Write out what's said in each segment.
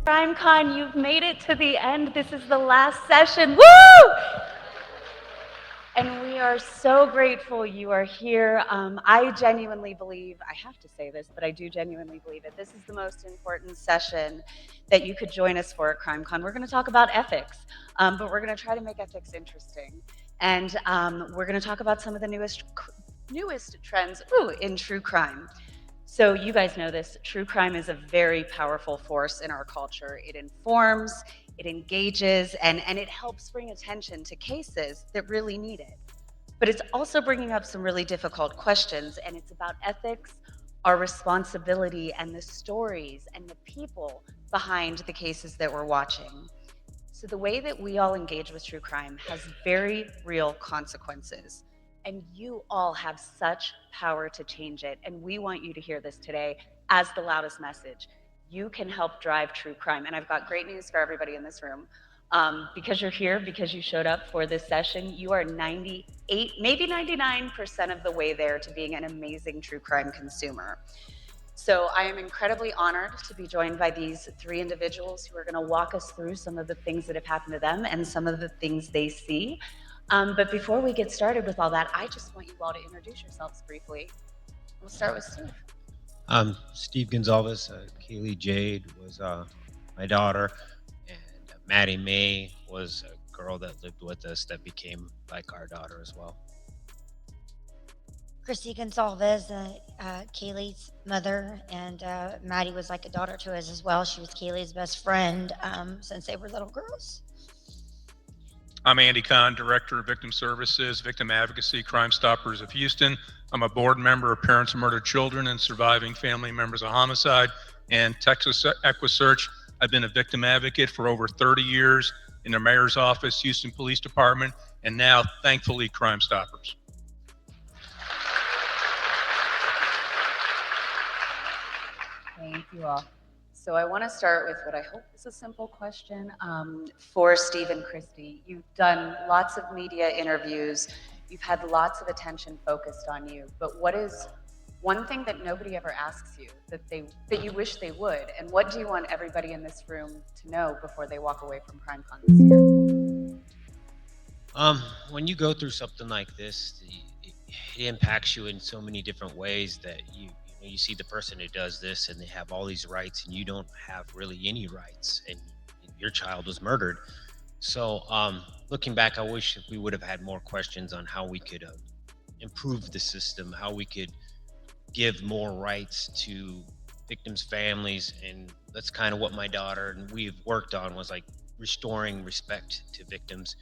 CrimeCon, you've made it to the end. This is the last session. Woo! And we are so grateful you are here. I genuinely believe, I have to say this, but I do genuinely believe it. This is the most important session that you could join us for at CrimeCon. We're going to talk about ethics, but we're going to try to make ethics interesting. And we're going to talk about some of the newest trends in true crime. So you guys know this, true crime is a very powerful force in our culture. It informs, it engages, and it helps bring attention to cases that really need it. But it's also bringing up some really difficult questions, and it's about ethics, our responsibility, and the stories and the people behind the cases that we're watching. So the way that we all engage with true crime has very real consequences. And you all have such power to change it. And we want you to hear this today as the loudest message. You can help drive true crime. And I've got great news for everybody in this room. Because you're here, because you showed up for this session, you are 98, maybe 99% of the way there to being an amazing true crime consumer. So I am incredibly honored to be joined by these three individuals who are going to walk us through some of the things that have happened to them and some of the things they see. But before we get started with all that, I just want you all to introduce yourselves briefly. We'll start with Steve. Steve Goncalves. Kaylee Jade was my daughter, and Maddie May was a girl that lived with us that became like our daughter as well. Kristi Goncalves, Kaylee's mother, and Maddie was like a daughter to us as well. She was Kaylee's best friend since they were little girls. I'm Andy Kahn, Director of Victim Services, Victim Advocacy, Crime Stoppers of Houston. I'm a board member of Parents of Murdered Children and Surviving Family Members of Homicide and Texas EquiSearch. I've been a victim advocate for over 30 years in the Mayor's Office, Houston Police Department, and now, thankfully, Crime Stoppers. Thank you all. So I want to start with what I hope is a simple question for Steve and Kristi. You've done lots of media interviews. You've had lots of attention focused on you. But what is one thing that nobody ever asks you that you wish they would? And what do you want everybody in this room to know before they walk away from CrimeCon this year? When you go through something like this, it impacts you in so many different ways that you see the person who does this and they have all these rights and you don't have really any rights, and your child was murdered. So looking back, I wish we would have had more questions on how we could improve the system, how we could give more rights to victims' families. And that's kind of what my daughter and we've worked on, was like restoring respect to victims.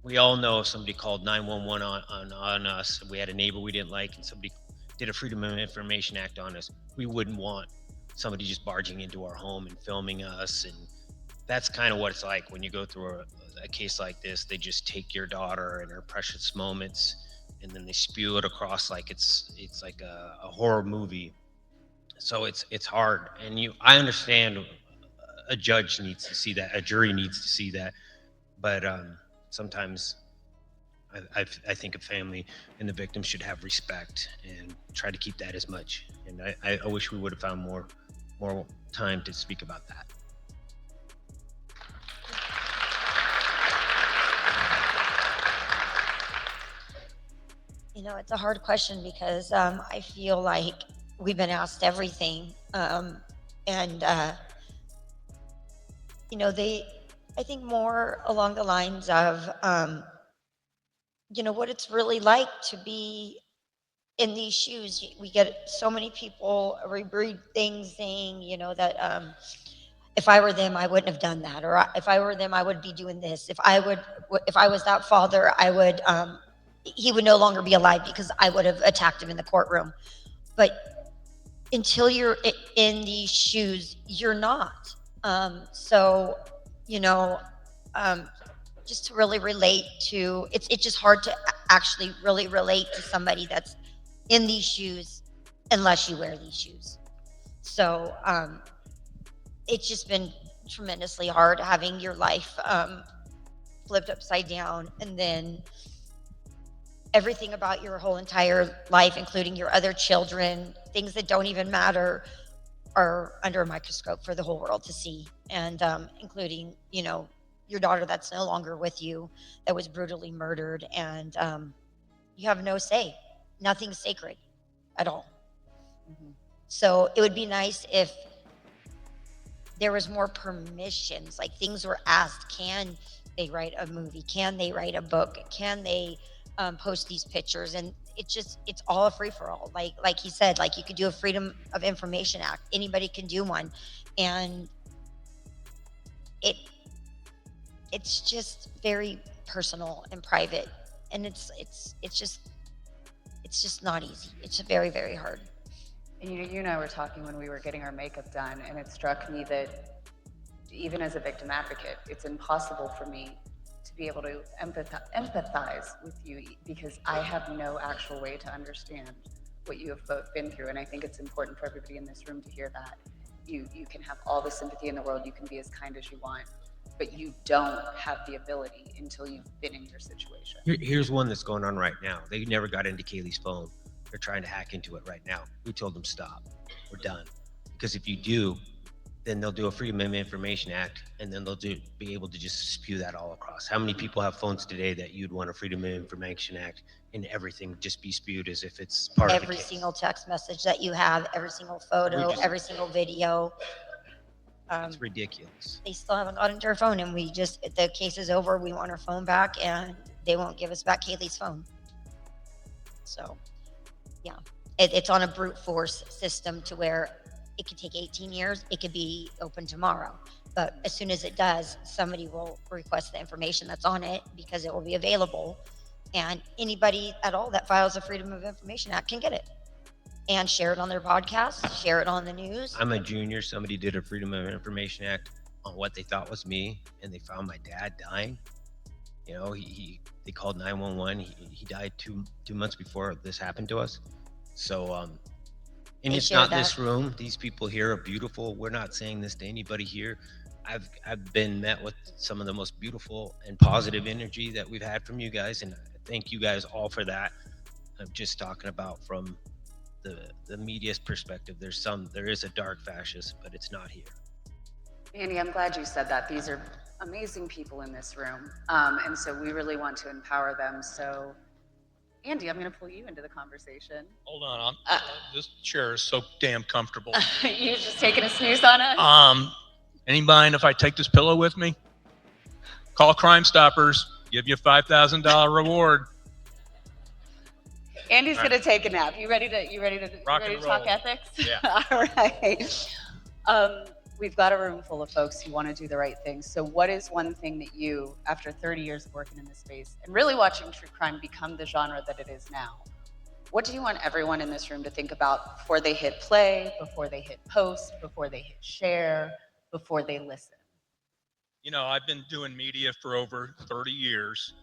We all know if somebody called 911 on us, we had a neighbor we didn't like, and somebody did a Freedom of Information Act on us, we wouldn't want somebody just barging into our home and filming us. And that's kind of what it's like when you go through a case like this. They just take your daughter and her precious moments and then they spew it across like it's like a horror movie. So it's hard. And I understand a judge needs to see that, a jury needs to see that, but sometimes I think a family and the victim should have respect and try to keep that as much. And I wish we would have found more time to speak about that. You know, it's a hard question because I feel like we've been asked everything. I think more along the lines of, what it's really like to be in these shoes. We get so many people reread things saying, that if I were them, I wouldn't have done that. Or if I were them, I would be doing this. If I was that father, he would no longer be alive because I would have attacked him in the courtroom. But until you're in these shoes, you're not. Just to really relate to, it's just hard to actually really relate to somebody that's in these shoes unless you wear these shoes. So it's just been tremendously hard having your life flipped upside down, and then everything about your whole entire life, including your other children, things that don't even matter, are under a microscope for the whole world to see, and including, you know, your daughter that's no longer with you, that was brutally murdered, and you have no say. Nothing's sacred at all. Mhm. So it would be nice if there was more permissions, like things were asked. Can they write a movie? Can they write a book? Can they post these pictures? And it's all a free-for-all. Like he said, like you could do a Freedom of Information Act. Anybody can do one. And it's just very personal and private. And it's just not easy. It's very, very hard. And you and I were talking when we were getting our makeup done, and it struck me that even as a victim advocate, it's impossible for me to be able to empathize with you because I have no actual way to understand what you have both been through. And I think it's important for everybody in this room to hear that. You can have all the sympathy in the world, you can be as kind as you want, but you don't have the ability until you've been in your situation. Here's one that's going on right now. They never got into Kaylee's phone. They're trying to hack into it right now. We told them stop. We're done. Because if you do, then they'll do a Freedom of Information Act, and then they'll be able to just spew that all across. How many people have phones today that you'd want a Freedom of Information Act and everything just be spewed as if it's part of the Every case? single text message that you have, every single photo, every single video. It's ridiculous. They still haven't got into her phone, and the case is over. We want her phone back, and they won't give us back Kaylee's phone. So, yeah, it's on a brute force system to where it could take 18 years. It could be open tomorrow. But as soon as it does, somebody will request the information that's on it because it will be available. And anybody at all that files a Freedom of Information Act can get it and share it on their podcast, share it on the news. I'm a junior. Somebody did a Freedom of Information Act on what they thought was me, and they found my dad dying. You know, they called 911. He died two months before this happened to us. So, and it's not this room. These people here are beautiful. We're not saying this to anybody here. I've been met with some of the most beautiful and positive energy that we've had from you guys, and thank you guys all for that. I'm just talking about from the media's perspective. There is a dark fascist, but it's not here. Andy, I'm glad you said that. These are amazing people in this room, and so we really want to empower them. So, Andy, I'm going to pull you into the conversation. Hold on, this chair is so damn comfortable. You just taking a snooze on us? Any mind if I take this pillow with me? Call Crime Stoppers, give you a $5,000 reward. Andy's going to take a nap. You ready to talk ethics? Yeah. All right. We've got a room full of folks who want to do the right thing. So what is one thing that you, after 30 years of working in this space and really watching true crime become the genre that it is now, what do you want everyone in this room to think about before they hit play, before they hit post, before they hit share, before they listen? You know, I've been doing media for over 30 years,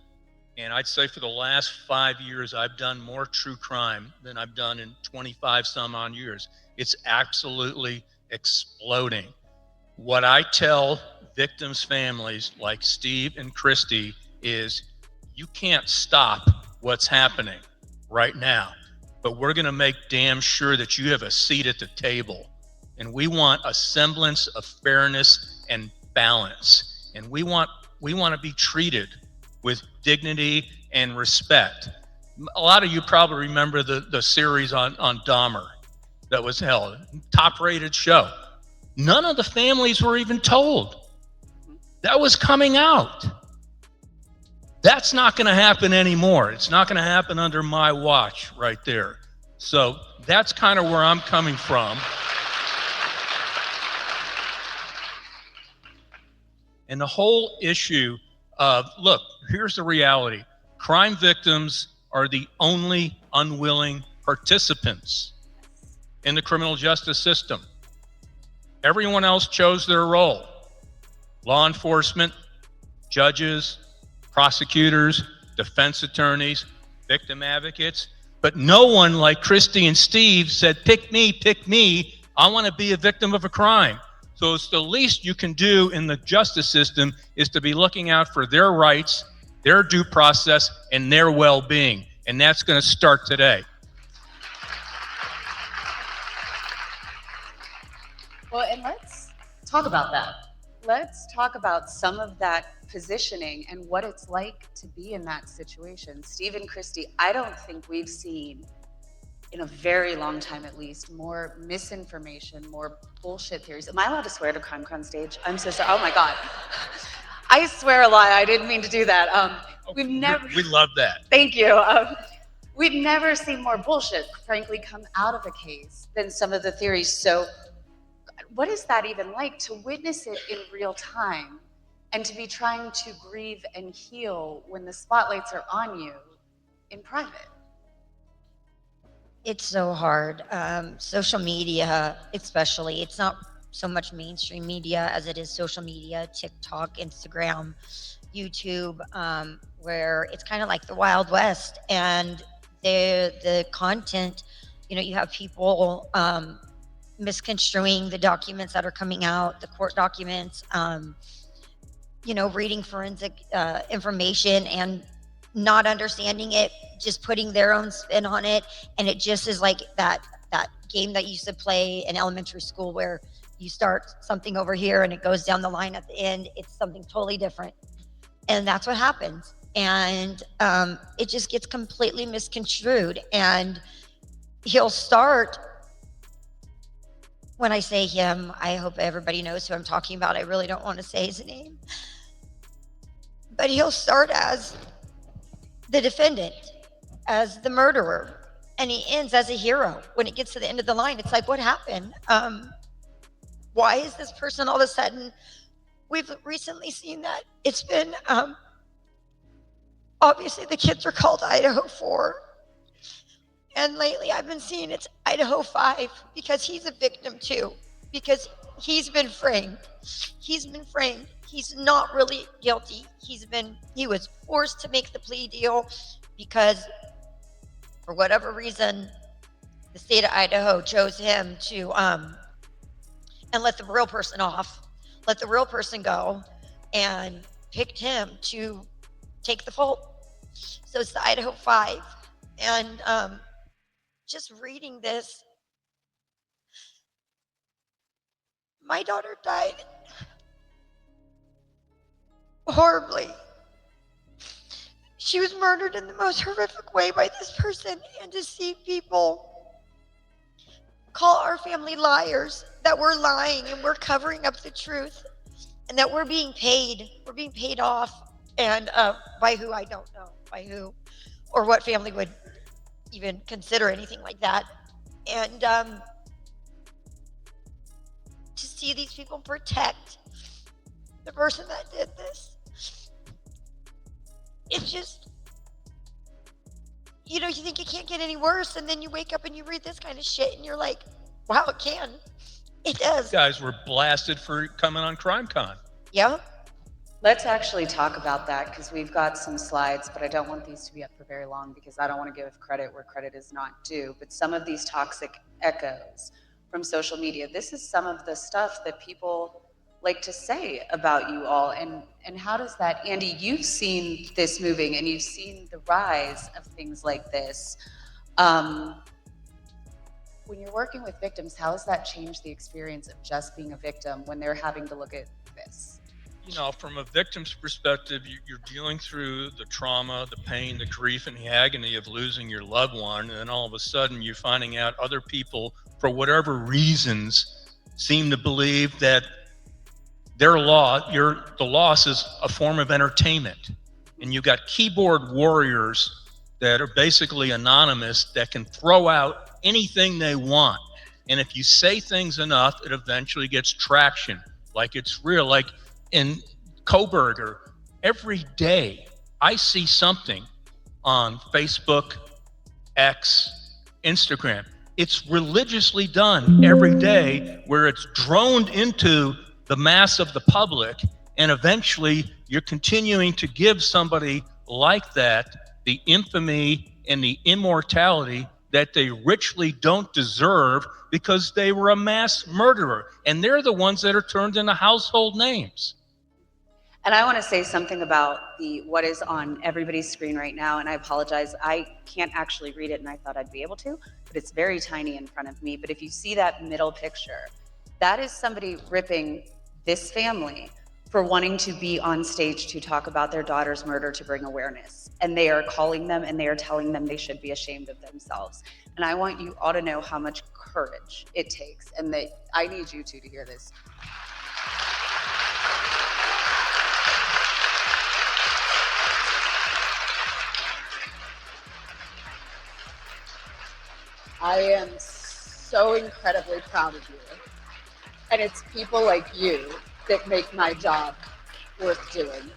and I'd say for the last 5 years, I've done more true crime than I've done in 25 some odd years. It's absolutely exploding. What I tell victims' families like Steve and Kristi is you can't stop what's happening right now, but we're going to make damn sure that you have a seat at the table. And we want a semblance of fairness and balance. And we want to be treated with dignity and respect. A lot of you probably remember the series on Dahmer that was held, top-rated show. None of the families were even told. That was coming out. That's not going to happen anymore. It's not going to happen under my watch right there. So that's kind of where I'm coming from. And the whole issue of, look, here's the reality. Crime victims are the only unwilling participants in the criminal justice system. Everyone else chose their role. Law enforcement, judges, prosecutors, defense attorneys, victim advocates, but no one like Kristi and Steve said, pick me, I want to be a victim of a crime. So it's the least you can do in the justice system is to be looking out for their rights, their due process, and their well-being. And that's going to start today. Well, and let's talk about that. Let's talk about some of that positioning and what it's like to be in that situation. Steve and Kristi, I don't think we've seen, in a very long time at least, more misinformation, more bullshit theories. Am I allowed to swear to CrimeCon stage? I'm so sorry. Oh my God. I swear a lot. I didn't mean to do that. We've never. We love that. Thank you. We've never seen more bullshit, frankly, come out of a case than some of the theories. So, what is that even like to witness it in real time and to be trying to grieve and heal when the spotlights are on you in private? It's so hard. Social media, especially, it's not so much mainstream media as it is social media, TikTok, Instagram, YouTube, where it's kind of like the Wild West. And the content, you have people misconstruing the documents that are coming out, the court documents, reading forensic information and not understanding it, just putting their own spin on it. And it just is like that game that you used to play in elementary school where you start something over here and it goes down the line at the end. It's something totally different. And that's what happens. And it just gets completely misconstrued. And he'll start, when I say him, I hope everybody knows who I'm talking about. I really don't want to say his name. But he'll start as the defendant, as the murderer, and he ends as a hero. When it gets to the end of the line, it's like, what happened? Why is this person all of a sudden? We've recently seen that it's been, obviously the kids are called Idaho 4. And lately I've been seeing it's Idaho 5 because he's a victim too, because he's been framed. He's not really guilty. He was forced to make the plea deal because for whatever reason, the state of Idaho chose him to, and let the real person off, let the real person go, and picked him to take the fault. So it's the Idaho 5. And just reading this, my daughter died horribly. She was murdered in the most horrific way by this person, and to see people call our family liars, that we're lying and we're covering up the truth, and that we're being paid off, and by who, I don't know, by who, or what family would even consider anything like that. And to see these people protect the person that did this, it's just, you think it can't get any worse, and then you wake up and you read this kind of shit and you're like, wow, it can. It does. You guys were blasted for coming on CrimeCon. Yeah. Let's actually talk about that because we've got some slides, but I don't want these to be up for very long because I don't want to give credit where credit is not due. But some of these toxic echoes from social media, this is some of the stuff that people like to say about you all. And how does that, Andy, you've seen this moving and you've seen the rise of things like this. When you're working with victims, how has that changed the experience of just being a victim when they're having to look at this? From a victim's perspective, you're dealing through the trauma, the pain, the grief, and the agony of losing your loved one. And then all of a sudden you're finding out other people, for whatever reasons, seem to believe that the loss is a form of entertainment. And you've got keyboard warriors that are basically anonymous that can throw out anything they want. And if you say things enough, it eventually gets traction. Like it's real. Like in Kohberger, every day I see something on Facebook, X, Instagram. It's religiously done every day where it's droned into the mass of the public, and eventually you're continuing to give somebody like that the infamy and the immortality that they richly don't deserve because they were a mass murderer. And they're the ones that are turned into household names. And I want to say something about what is on everybody's screen right now, and I apologize, I can't actually read it, and I thought I'd be able to, but it's very tiny in front of me. But if you see that middle picture, That is somebody ripping this family for wanting to be on stage to talk about their daughter's murder to bring awareness. And they are calling them and they are telling them they should be ashamed of themselves. And I want you all to know how much courage it takes, and that I need you two to hear this. I am so incredibly proud of you. And it's people like you that make my job worth doing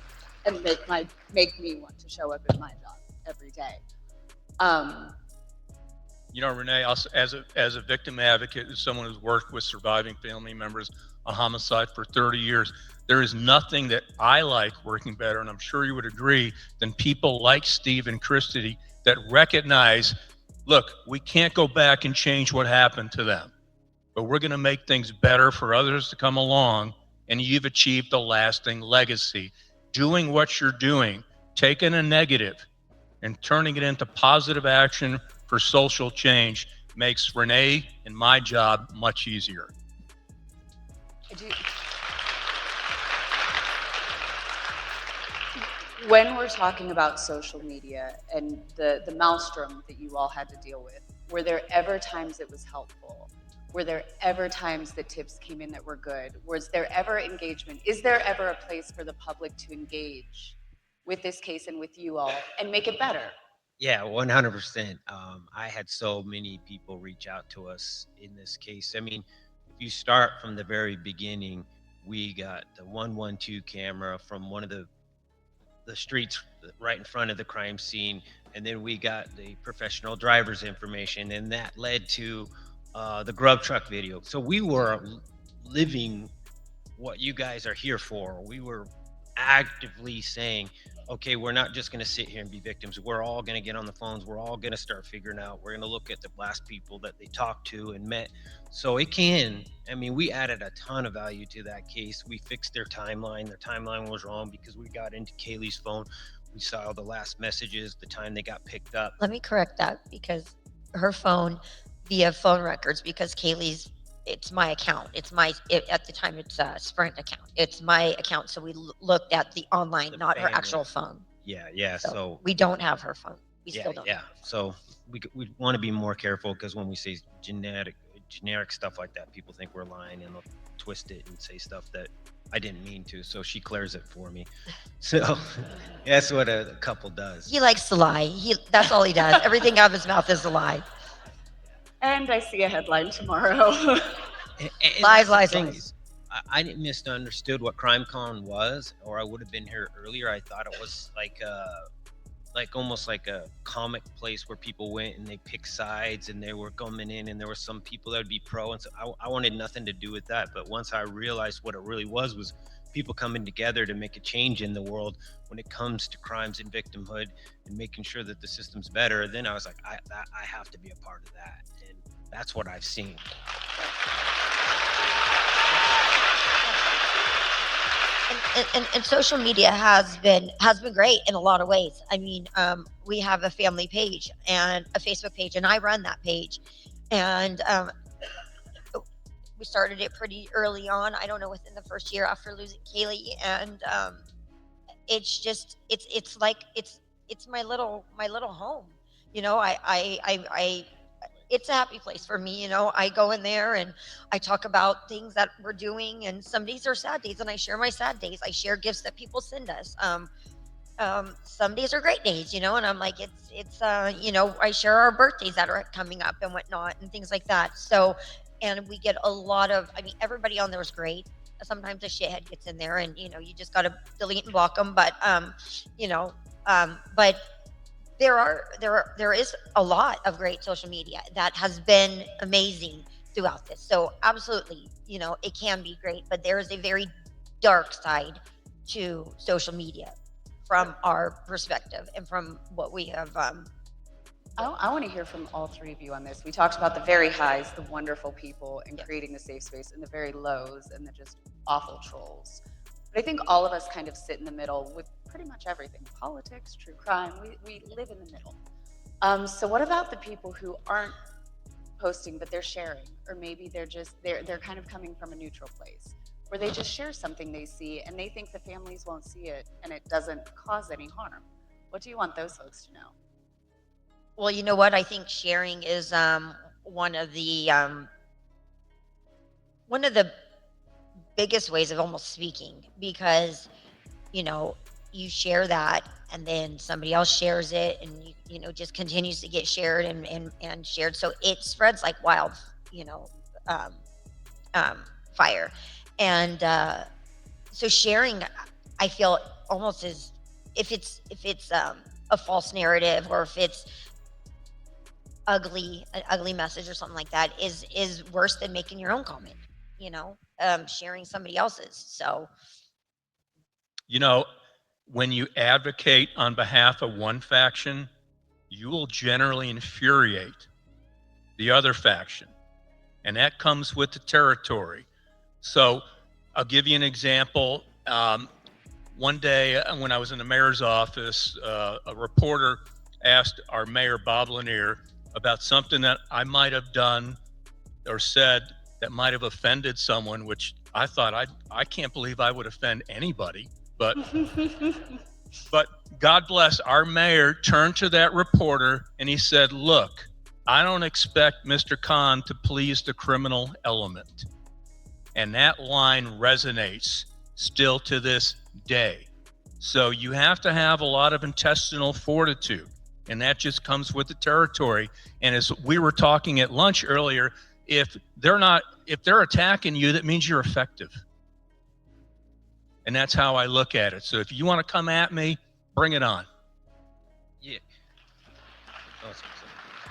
and make me want to show up at my job every day. You know, Renee, as a victim advocate, as someone who's worked with surviving family members of homicide for 30 years, there is nothing that I like working better, and I'm sure you would agree, than people like Steve and Kristi that recognize, look, we can't go back and change what happened to them, but we're going to make things better for others to come along, and you've achieved a lasting legacy. Doing what you're doing, taking a negative and turning it into positive action for social change makes Renee and my job much easier. When we're talking about social media and the maelstrom that you all had to deal with, were there ever times it was helpful? Were there ever times that tips came in that were good? Was there ever engagement? Is there ever a place for the public to engage with this case and with you all and make it better? Yeah, 100%. I had so many people reach out to us in this case. I mean, if you start from the very beginning, we got the 112 camera from one of the streets right in front of the crime scene, and then we got the professional driver's information, and that led to the grub truck video. So we were living what you guys are here for. We were actively saying, okay, we're not just going to sit here and be victims. We're all going to get on the phones. We're all going to start figuring out. We're going to look at the last people that they talked to and met. So we added a ton of value to that case. We fixed their timeline. Their timeline was wrong because we got into Kaylee's phone. We saw the last messages, the time they got picked up. Let me correct that, because her phone via phone records, because Kaylee's, it's my account. At the time it's a Sprint account. It's my account. So we looked at the online, not her actual phone. Yeah. So we don't have her phone. We still don't. Yeah. So we want to be more careful, because when we say generic stuff like that, people think we're lying and they'll twist it and say stuff that I didn't mean to. So she clears it for me. So that's what a couple does. He likes to lie. That's all he does. Everything out of his mouth is a lie. And I see a headline tomorrow. And Lies. I didn't misunderstood what CrimeCon was, or I would have been here earlier. I thought it was like almost like a comic place where people went and they picked sides and they were coming in, and there were some people that would be pro, and so I wanted nothing to do with that. But once I realized what it really was people coming together to make a change in the world when it comes to crimes and victimhood and making sure that the system's better, then I was like, I have to be a part of that. And that's what I've seen. And social media has been great in a lot of ways. I mean, we have a family page and a Facebook page, and I run that page. And we started it pretty early on. I don't know, within the first year after losing Kaylee, and it's just it's my little home. You know, I it's a happy place for me. You know, I go in there and I talk about things that we're doing, and some days are sad days, and I share my sad days. I share gifts that people send us. Some days are great days, you know, and I'm like, it's you know, I share our birthdays that are coming up and whatnot and things like that. So, and we get a lot of, I mean, everybody on there is great. Sometimes a shithead gets in there, and, you know, you just got to delete and block them. But, you know, but there is a lot of great social media that has been amazing throughout this. So absolutely, you know, it can be great, but there is a very dark side to social media from our perspective and from what we have. I want to hear from all three of you on this. We talked about the very highs, the wonderful people and creating the safe space, and the very lows and the just awful trolls. But I think all of us kind of sit in the middle with pretty much everything. Politics, true crime, we live in the middle. So what about the people who aren't posting, but they're sharing, or maybe they're kind of coming from a neutral place, where they just share something they see and they think the families won't see it and it doesn't cause any harm. What do you want those folks to know? Well, you know what? I think sharing is one of the biggest ways of almost speaking, because you share that and then somebody else shares it, and just continues to get shared and shared, so it spreads like wild um, fire. And so sharing, I feel, almost as if it's a false narrative, or if it's an ugly message or something like that, is worse than making your own comment, sharing somebody else's. So when you advocate on behalf of one faction, you will generally infuriate the other faction, and that comes with the territory. So I'll give you an example. One day when I was in the mayor's office, a reporter asked our mayor, Bob Lanier, about something that I might have done or said that might have offended someone, which I thought, I can't believe I would offend anybody. But God bless, our mayor turned to that reporter and he said, "Look, I don't expect Mr. Khan to please the criminal element." And that line resonates still to this day. So you have to have a lot of intestinal fortitude, and that just comes with the territory. And as we were talking at lunch earlier, if they're attacking you, that means you're effective. And that's how I look at it. So if you want to come at me, bring it on. Yeah.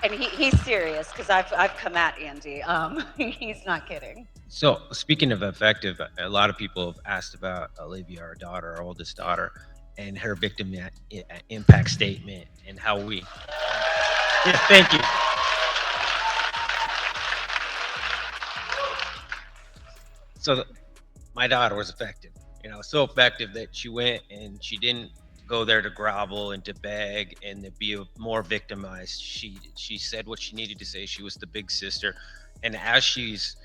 And he's serious, because I've come at Andy. He's not kidding. So speaking of effective, a lot of people have asked about Olivia, our daughter, our oldest daughter, and her victim impact statement, and how we. Yeah, thank you. So my daughter was effective. So effective that she went and she didn't go there to grovel and to beg and to be more victimized. She said what she needed to say. She was the big sister. And as she's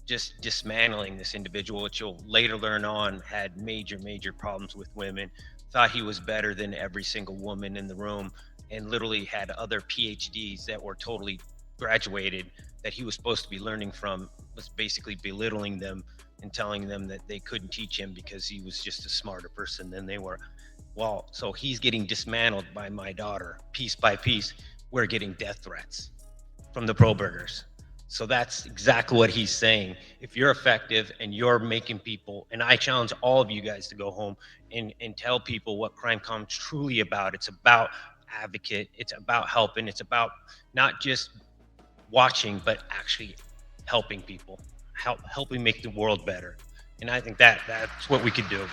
just dismantling this individual, which you'll later learn on had major problems with women, thought he was better than every single woman in the room, and literally had other PhDs that were totally graduated that he was supposed to be learning from, was basically belittling them and telling them that they couldn't teach him because he was just a smarter person than they were. Well, so he's getting dismantled by my daughter piece by piece. We're getting death threats from the Kohbergers. So that's exactly what he's saying. If you're effective and you're making people, and I challenge all of you guys to go home and tell people what CrimeCon is truly about. It's about advocate. It's about helping. It's about not just watching, but actually helping people, helping make the world better. And I think that's what we could do.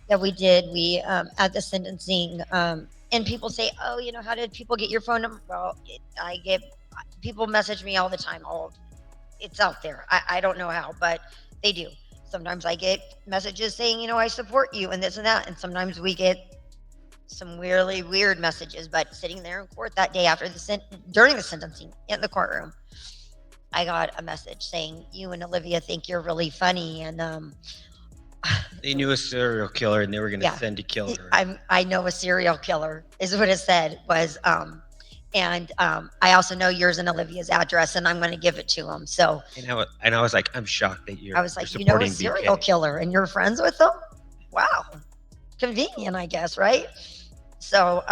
Yeah, we did. We at the sentencing, and people say, "Oh, how did people get your phone number?" Well, people message me all the time. It's out there. I don't know how, but they do. Sometimes I get messages saying, I support you and this and that, and sometimes we get some really weird messages. But sitting there in court that day during the sentencing in the courtroom, I got a message saying, "You and Olivia think you're really funny," and they knew a serial killer and they were going to send to kill her. I know a serial killer is what it said was, and I also know yours and Olivia's address, and I'm going to give it to him. So, and I was like, I'm shocked that you're. I was like, supporting a serial killer, and you're friends with him? Wow, convenient, I guess, right? So,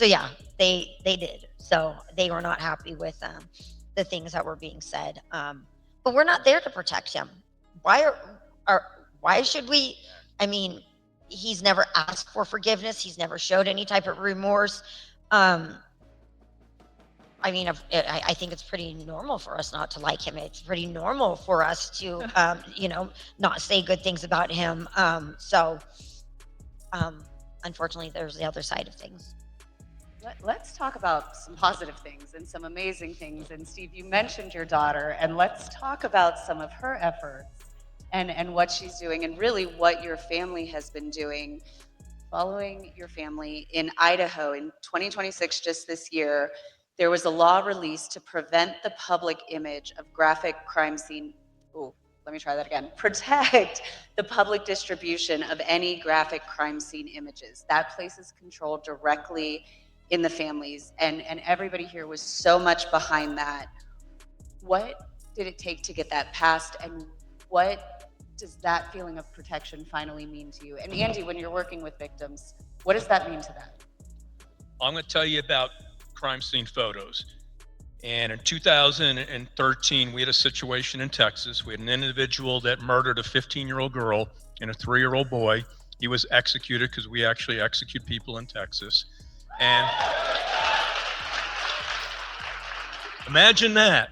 yeah, they did. So they were not happy with the things that were being said. But we're not there to protect him. Why should we? I mean, he's never asked for forgiveness. He's never showed any type of remorse. I mean, I think it's pretty normal for us not to like him. It's pretty normal for us to, not say good things about him. Unfortunately, there's the other side of things. Let's talk about some positive things and some amazing things. And Steve, you mentioned your daughter, and let's talk about some of her efforts and what she's doing, and really what your family has been doing following your family in Idaho in 2026, just this year, there was a law released to prevent the public image of graphic crime scene. Oh, let me try that again. Protect the public distribution of any graphic crime scene images. That places control directly in the families, and everybody here was so much behind that. What did it take to get that passed, and what does that feeling of protection finally mean to you? And Andy, when you're working with victims, what does that mean to them? I'm going to tell you about crime scene photos. And in 2013, we had a situation in Texas. We had an individual that murdered a 15-year-old girl and a 3-year-old boy. He was executed because we actually execute people in Texas. And imagine that.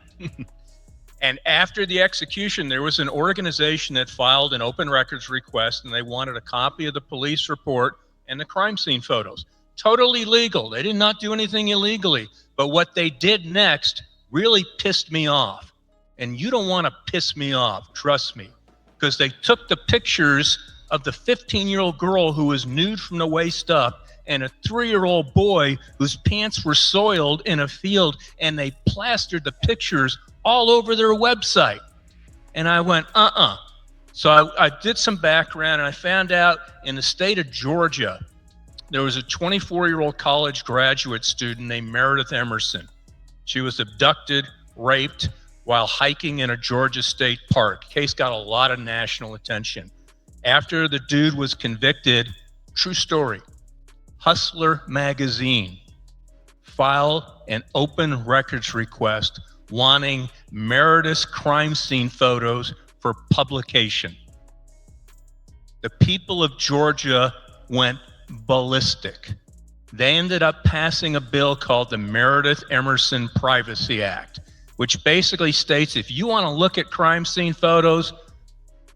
And after the execution, there was an organization that filed an open records request, and they wanted a copy of the police report and the crime scene photos. Totally legal. They did not do anything illegally. But what they did next really pissed me off. And you don't want to piss me off, trust me. Because they took the pictures of the 15-year-old girl who was nude from the waist up and a 3-year-old boy whose pants were soiled in a field, and they plastered the pictures all over their website. And I went, So I did some background, and I found out in the state of Georgia, there was a 24-year-old college graduate student named Meredith Emerson. She was abducted, raped, while hiking in a Georgia state park. Case got a lot of national attention. After the dude was convicted, true story, Hustler magazine filed an open records request wanting Meredith's crime scene photos for publication. The people of Georgia went ballistic. They ended up passing a bill called the Meredith Emerson Privacy Act, which basically states if you want to look at crime scene photos,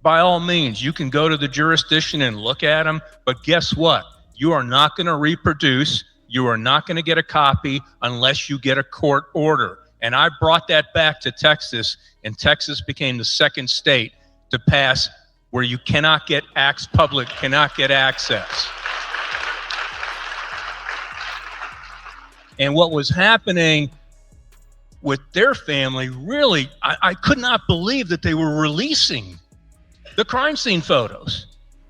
by all means, you can go to the jurisdiction and look at them, but guess what? You are not going to reproduce, you are not going to get a copy unless you get a court order. And I brought that back to Texas, and Texas became the second state to pass where you cannot get public cannot get access. And what was happening with their family, really, I could not believe that they were releasing the crime scene photos.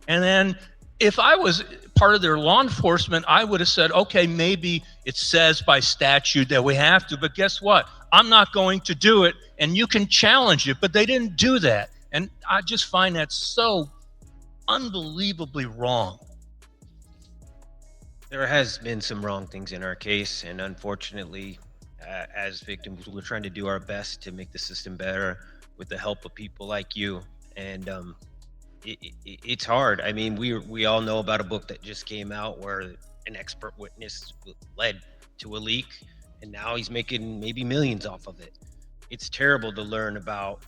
And then if I was part of their law enforcement, I would have said, okay, maybe it says by statute that we have to, but guess what? I'm not going to do it, and you can challenge it, but they didn't do that. And I just find that so unbelievably wrong. There has been some wrong things in our case, and unfortunately, as victims, we're trying to do our best to make the system better with the help of people like you. And it's hard. I mean, we all know about a book that just came out where an expert witness led to a leak, and now he's making maybe millions off of it. It's terrible to learn about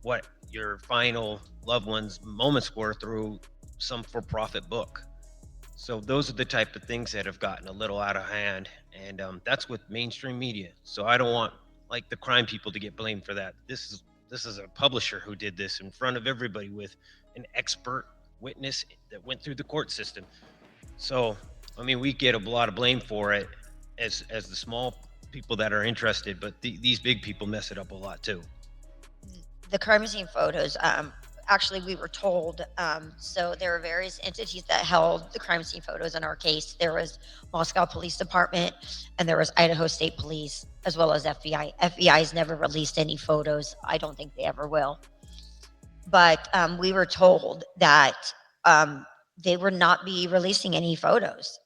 what your final loved one's moments were through some for-profit book. So those are the type of things that have gotten a little out of hand, and that's with mainstream media. So I don't want like the crime people to get blamed for that. This is a publisher who did this in front of everybody with an expert witness that went through the court system. So I mean, we get a lot of blame for it as the small people that are interested, but these big people mess it up a lot too. The crime scene photos, actually we were told, so there are various entities that held the crime scene photos in our case. There was Moscow Police Department, and there was Idaho State Police, as well as FBI. FBI's never released any photos. I don't think they ever will. But we were told that they would not be releasing any photos.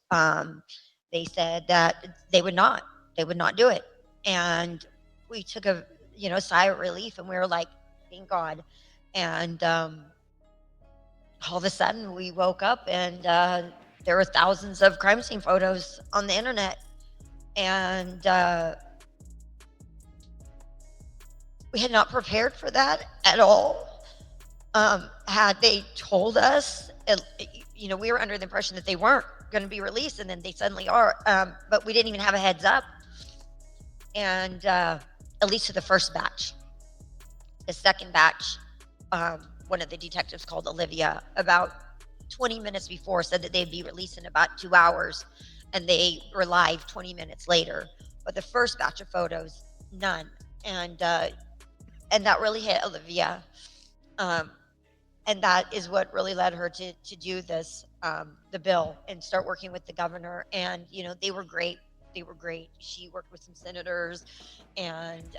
They said that they would not do it. And we took a sigh of relief, and we were like, thank God. And all of a sudden we woke up, and there were thousands of crime scene photos on the internet. And we had not prepared for that at all. Had they told us, we were under the impression that they weren't going to be released, and then they suddenly are. But we didn't even have a heads up. And at least to the first batch. The second batch, one of the detectives called Olivia about 20 minutes before said that they'd be released in about 2 hours, and they were live 20 minutes later. But the first batch of photos, none. And that really hit Olivia. And that is what really led her to do this, the bill, and start working with the governor. And, you know, they were great. They were great. She worked with some senators, and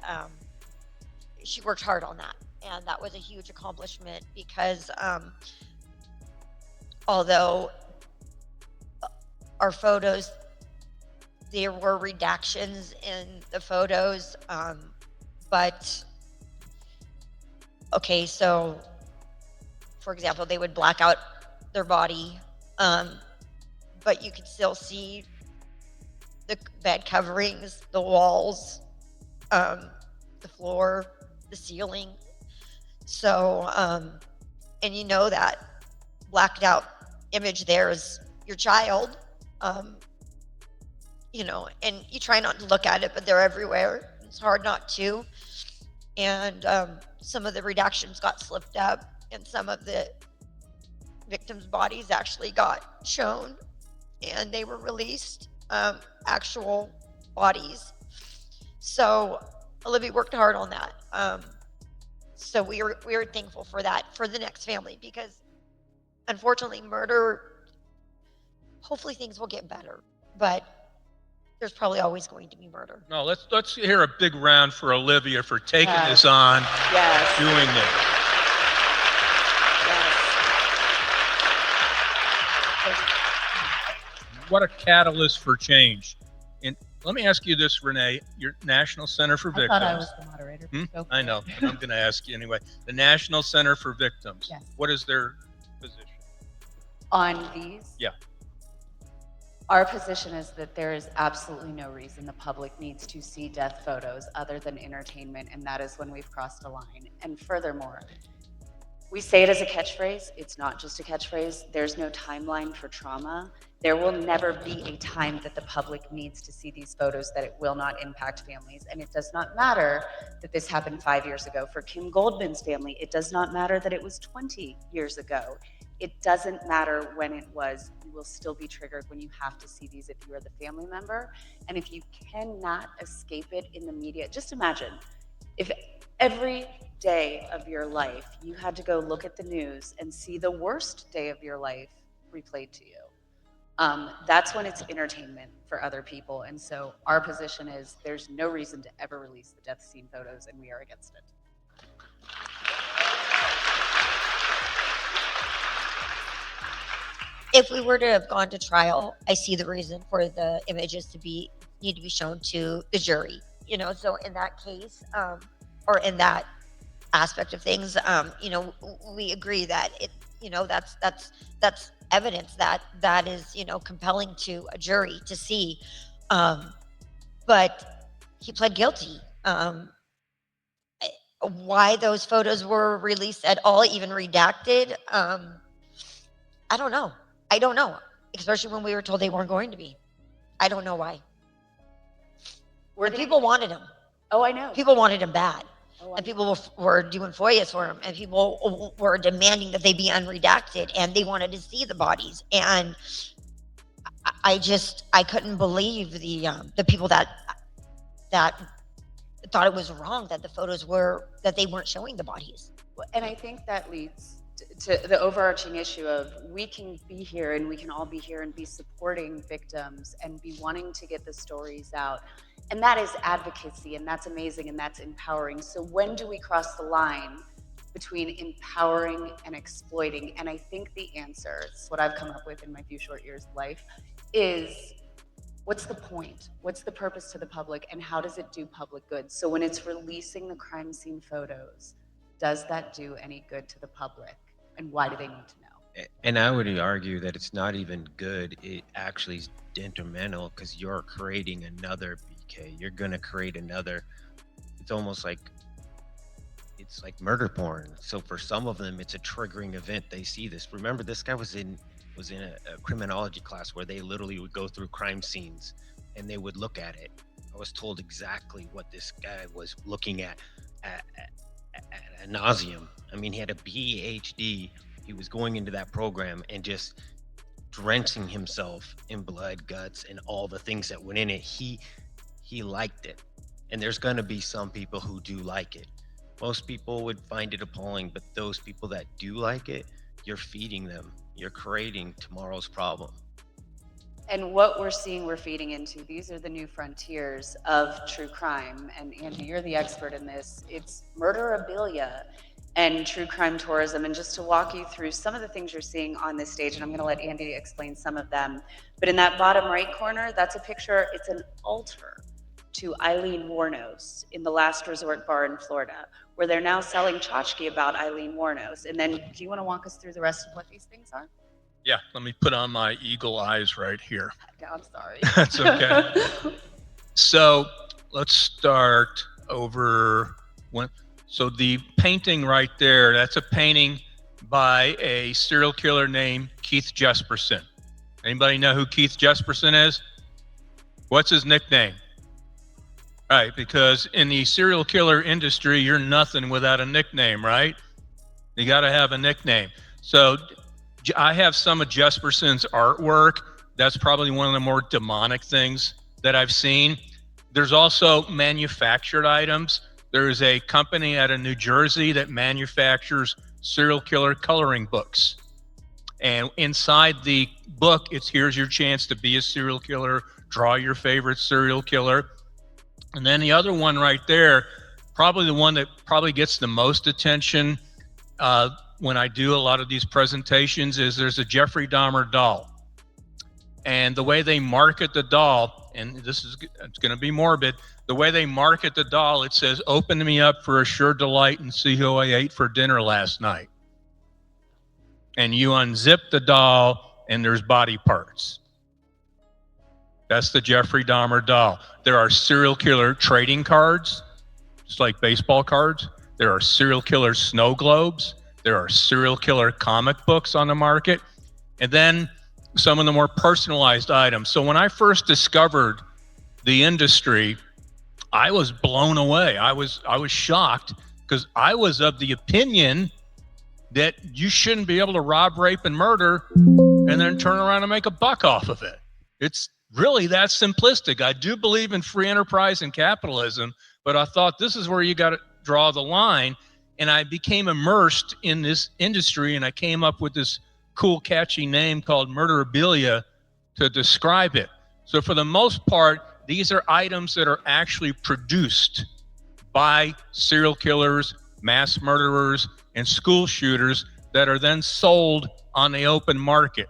she worked hard on that. And that was a huge accomplishment because although our photos, there were redactions in the photos, but okay, so for example, they would black out their body, but you could still see the bed coverings, the walls, the floor, the ceiling. So, and you know that blacked out image there is your child, you know, and you try not to look at it, but they're everywhere. It's hard not to. And some of the redactions got slipped up, and some of the victims' bodies actually got shown, and they were released, actual bodies. So Olivia worked hard on that. So we were thankful for that for the next family, because unfortunately murder, hopefully things will get better, but there's probably always going to be murder. No, let's hear a big round for Olivia for taking Yes. this on, Yes. doing this. What a catalyst for change. And let me ask you this, Renee, your National Center for Victims. I thought I was the moderator. Go for I it. know, but I'm going to ask you anyway. The National Center for Victims. Yes. What is their position? On these? Yeah. Our position is that there is absolutely no reason the public needs to see death photos other than entertainment, and that is when we've crossed a line. And furthermore, we say it as a catchphrase. It's not just a catchphrase. There's no timeline for trauma. There will never be a time that the public needs to see these photos that it will not impact families. And it does not matter that this happened 5 years ago. For Kim Goldman's family, it does not matter that it was 20 years ago. It doesn't matter when it was. You will still be triggered when you have to see these if you are the family member. And if you cannot escape it in the media, just imagine if every day of your life you had to go look at the news and see the worst day of your life replayed to you. That's when it's entertainment for other people. And so our position is there's no reason to ever release the death scene photos, and we are against it. If we were to have gone to trial, I see the reason for the images to need to be shown to the jury. You know, so in that case, or in that aspect of things, you know, we agree that it, you know, that's evidence that is, you know, compelling to a jury to see. But he pled guilty. Why those photos were released at all, even redacted, I don't know. I don't know, especially when we were told they weren't going to be. I don't know why. And people wanted him. Oh, I know. People wanted him bad. Oh, And people were doing FOIAs for him, and people were demanding that they be unredacted, and they wanted to see the bodies. And I couldn't believe the people that thought it was wrong that the photos that they weren't showing the bodies. And I think that leads to the overarching issue of we can be here and we can all be here and be supporting victims and be wanting to get the stories out. And that is advocacy, and that's amazing, and that's empowering. So when do we cross the line between empowering and exploiting? And I think the answer, it's what I've come up with in my few short years of life, is what's the point? What's the purpose to the public, and how does it do public good? So when it's releasing the crime scene photos, does that do any good to the public? And why do they need to know? And I would argue that it's not even good. It actually is detrimental because you're creating another BK. You're going to create another. It's almost like it's like murder porn. So for some of them, it's a triggering event. They see this. Remember, this guy was in a criminology class where they literally would go through crime scenes and they would look at it. I was told exactly what this guy was looking at nauseum. I mean, he had a PhD. He he was going into that program and just drenching himself in blood, guts, and all the things that went in it. He liked it. And there's going to be some people who do like it. Most people would find it appalling, but those people that do like it, you're feeding them. You're creating tomorrow's problem. And what we're seeing, we're feeding into. These are the new frontiers of true crime. And Andy, you're the expert in this. It's murderabilia and true crime tourism. And just to walk you through some of the things you're seeing on this stage, and I'm going to let Andy explain some of them. But in that bottom right corner, that's a picture, it's an altar to Eileen Wuornos in the Last Resort Bar in Florida, where they're now selling tchotchke about Eileen Wuornos. And then do you want to walk us through the rest of what these things are? Yeah, let me put on my eagle eyes right here. I'm sorry. That's okay. So let's start over so the painting right there, that's a painting by a serial killer named Keith Jesperson. Anybody know who Keith Jesperson is? What's his nickname? Right, because in the serial killer industry, you're nothing without a nickname, right? You got to have a nickname. So I have some of Jesperson's artwork. That's probably one of the more demonic things that I've seen. There's also manufactured items. There's a company out of New Jersey that manufactures serial killer coloring books. And inside the book, it's here's your chance to be a serial killer, draw your favorite serial killer. And then the other one right there, probably the one that probably gets the most attention when I do a lot of these presentations is there's a Jeffrey Dahmer doll. And the way they market the doll, and it's going to be morbid, the way they market the doll, it says, open me up for a sure delight and see who I ate for dinner last night. And you unzip the doll and there's body parts. That's the Jeffrey Dahmer doll. There are serial killer trading cards, just like baseball cards. There are serial killer snow globes. There are serial killer comic books on the market. And then some of the more personalized items. So when I first discovered the industry, I was blown away. I was shocked because I was of the opinion that you shouldn't be able to rob, rape, and murder and then turn around and make a buck off of it. It's really that simplistic. I do believe in free enterprise and capitalism, but I thought this is where you got to draw the line. And I became immersed in this industry, and I came up with this cool, catchy name called murderabilia to describe it. So for the most part, these are items that are actually produced by serial killers, mass murderers, and school shooters that are then sold on the open market.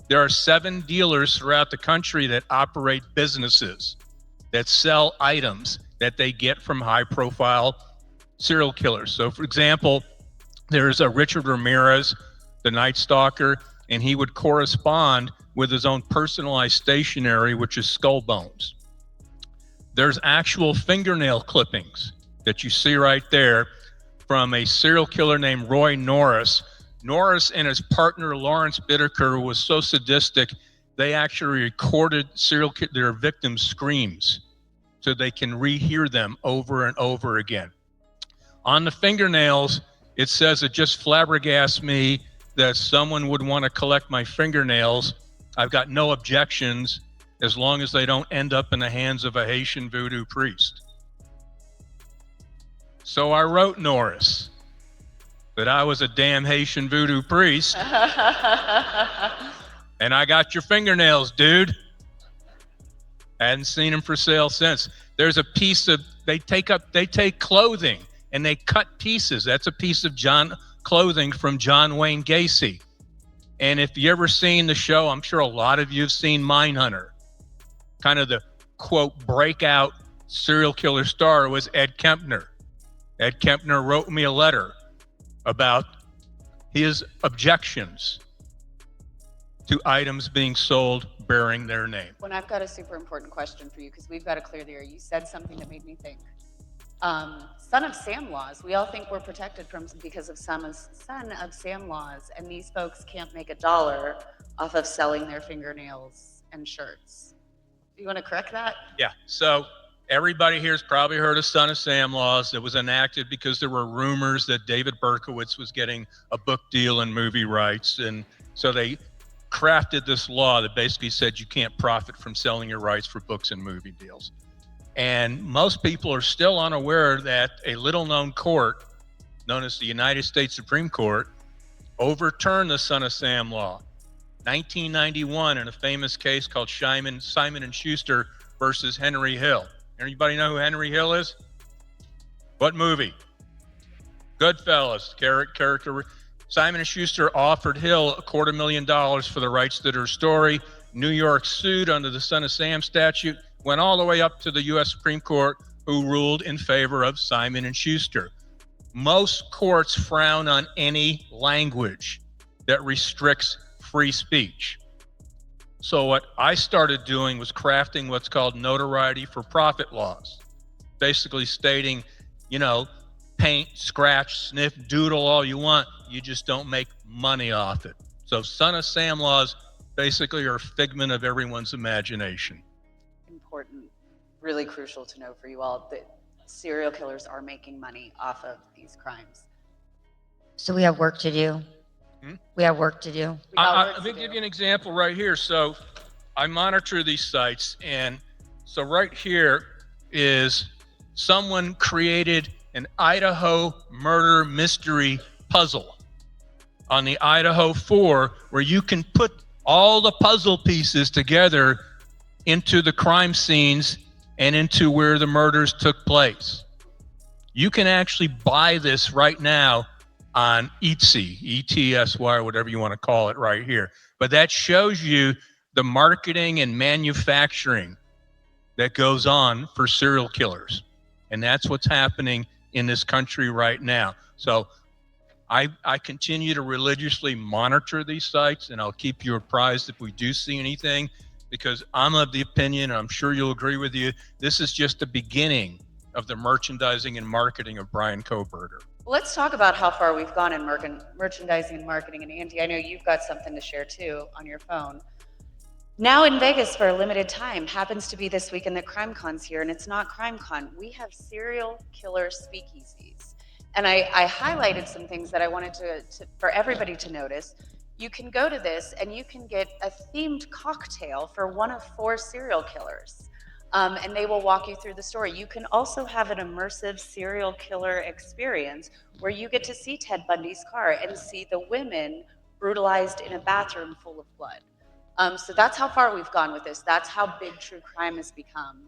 There are 7 dealers throughout the country that operate businesses that sell items that they get from high-profile serial killers. So, for example, there's a Richard Ramirez, the Night Stalker, and he would correspond with his own personalized stationery, which is skull bones. There's actual fingernail clippings that you see right there from a serial killer named Roy Norris. Norris and his partner Lawrence Bittaker was so sadistic, they actually recorded their victims' screams so they can rehear them over and over again. On the fingernails, it says, it just flabbergasts me that someone would want to collect my fingernails. I've got no objections as long as they don't end up in the hands of a Haitian voodoo priest. So I wrote Norris that I was a damn Haitian voodoo priest. And I got your fingernails, dude. I hadn't seen them for sale since. There's a piece of, they take clothing and they cut pieces. That's a piece of clothing from John Wayne Gacy. And if you ever seen the show, I'm sure a lot of you have seen Mindhunter. Kind of the, quote, breakout serial killer star was Ed Kempner. Ed Kempner wrote me a letter about his objections to items being sold bearing their name. When I've got a super important question for you, because we've got to clear the air. You said something that made me think. Son of Sam laws. We all think we're protected from because of son of Sam laws, and these folks can't make $1 off of selling their fingernails and shirts. You want to correct that? Yeah. So Everybody here has probably heard of Son of Sam laws that was enacted because there were rumors that David Berkowitz was getting a book deal and movie rights. And so they crafted this law that basically said you can't profit from selling your rights for books and movie deals. And most people are still unaware that a little known court, known as the United States Supreme Court, overturned the Son of Sam law. 1991 in a famous case called Simon and Schuster versus Henry Hill. Anybody know who Henry Hill is? What movie? Goodfellas. Character. Simon & Schuster offered Hill $250,000 for the rights to their story. New York sued under the Son of Sam statute, went all the way up to the U.S. Supreme Court, who ruled in favor of Simon & Schuster. Most courts frown on any language that restricts free speech. So what I started doing was crafting what's called notoriety for profit laws, basically stating, paint, scratch, sniff, doodle all you want, you just don't make money off it. So Son of Sam laws basically are a figment of everyone's imagination. Important, really crucial to know for you all that serial killers are making money off of these crimes. So we have work to do. We have work to do. Let me give you an example right here. So I monitor these sites, and so right here is someone created an Idaho murder mystery puzzle on the Idaho 4, where you can put all the puzzle pieces together into the crime scenes and into where the murders took place. You can actually buy this right now on Etsy, E-T-S-Y, or whatever you want to call it right here. But that shows you the marketing and manufacturing that goes on for serial killers. And that's what's happening in this country right now. So I continue to religiously monitor these sites, and I'll keep you apprised if we do see anything, because I'm of the opinion, and I'm sure you'll agree with you, this is just the beginning of the merchandising and marketing of Bryan Kohberger. Let's talk about how far we've gone in merchandising and marketing. And Andy, I know you've got something to share too on your phone. Now in Vegas for a limited time, happens to be this weekend that CrimeCon's here, and it's not CrimeCon. We have serial killer speakeasies. And I highlighted some things that I wanted for everybody to notice. You can go to this and you can get a themed cocktail for one of 4 serial killers. And they will walk you through the story. You can also have an immersive serial killer experience where you get to see Ted Bundy's car and see the women brutalized in a bathroom full of blood. So that's how far we've gone with this. That's how big true crime has become.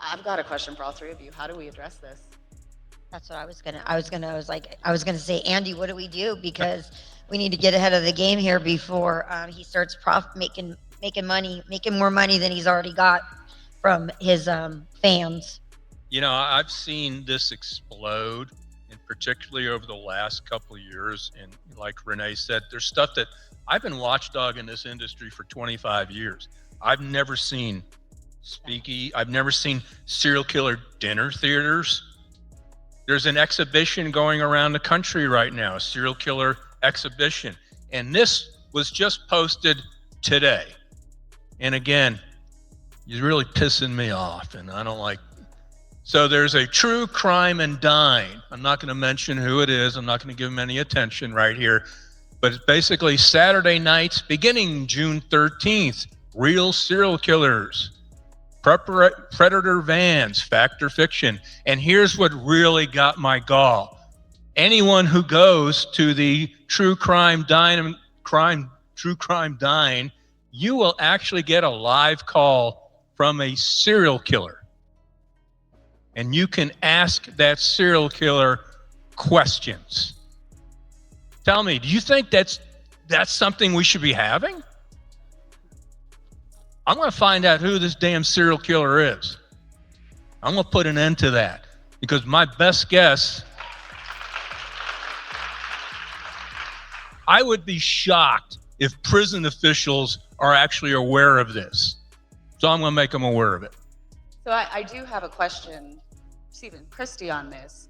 I've got a question for all 3 of you. How do we address this? That's what I was gonna say, Andy, what do we do? Because we need to get ahead of the game here before he starts making more money than he's already got from his fans. I've seen this explode, and particularly over the last couple of years. And like Renee said, there's stuff that I've been watchdogging this industry for 25 years. I've never seen I've never seen serial killer dinner theaters. There's an exhibition going around the country right now, a serial killer exhibition. And this was just posted today. And again, you're really pissing me off, and I don't like. So there's a true crime and dine. I'm not going to mention who it is. I'm not going to give him any attention right here. But it's basically Saturday nights beginning June 13th. Real serial killers, predator vans, fact or fiction. And here's what really got my gall. Anyone who goes to the True Crime Dine, you will actually get a live call from a serial killer. And you can ask that serial killer questions. Tell me, do you think that's something we should be having? I'm going to find out who this damn serial killer is. I'm going to put an end to that, because my best guess, I would be shocked if prison officials are actually aware of this. So I'm going to make them aware of it. So I do have a question, Stephen, Kristi, on this.